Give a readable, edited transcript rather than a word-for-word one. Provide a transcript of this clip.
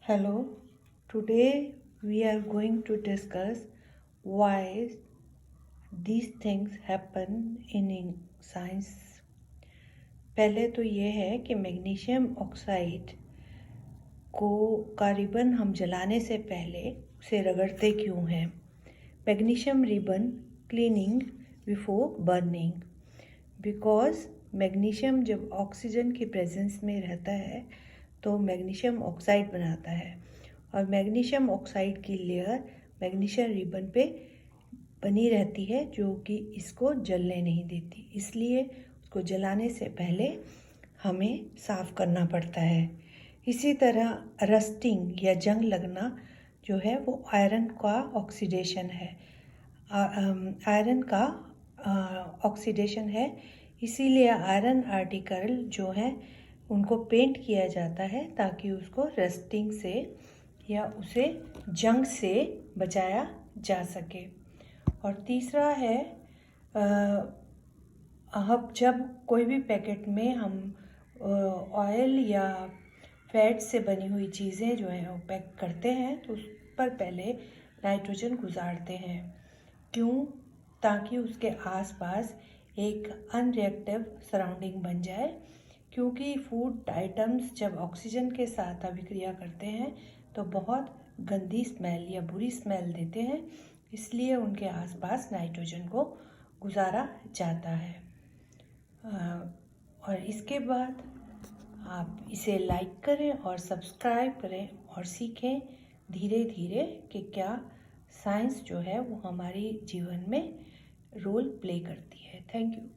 Hello, today we are going to discuss why these things happen in science. पहले तो ये है कि मैग्नीशियम ऑक्साइड का रिबन हम जलाने से पहले उसे रगड़ते क्यों हैं. Magnesium ribbon cleaning before burning. Because magnesium जब ऑक्सीजन की प्रेजेंस में रहता है तो मैग्नीशियम ऑक्साइड बनाता है और मैग्नीशियम ऑक्साइड की लेयर मैग्नीशियम रिबन पे बनी रहती है जो कि इसको जलने नहीं देती. इसलिए उसको जलाने से पहले हमें साफ़ करना पड़ता है. इसी तरह रस्टिंग या जंग लगना जो है वो आयरन का ऑक्सीडेशन है. आयरन का ऑक्सीडेशन है. इसीलिए आयरन आर्टिकल जो है उनको पेंट किया जाता है ताकि उसको रस्टिंग से या उसे जंग से बचाया जा सके. और तीसरा है अब जब कोई भी पैकेट में हम ऑयल या फैट से बनी हुई चीज़ें जो हैं वो पैक करते हैं तो उस पर पहले नाइट्रोजन गुजारते हैं. क्यों? ताकि उसके आसपास एक अनरिएक्टिव सराउंडिंग बन जाए. क्योंकि फूड आइटम्स जब ऑक्सीजन के साथ अभिक्रिया करते हैं तो बहुत गंदी स्मेल या बुरी स्मेल देते हैं. इसलिए उनके आसपास नाइट्रोजन को गुजारा जाता है. और इसके बाद आप इसे लाइक करें और सब्सक्राइब करें और सीखें धीरे धीरे कि क्या साइंस जो है वो हमारी जीवन में रोल प्ले करती है. Thank you.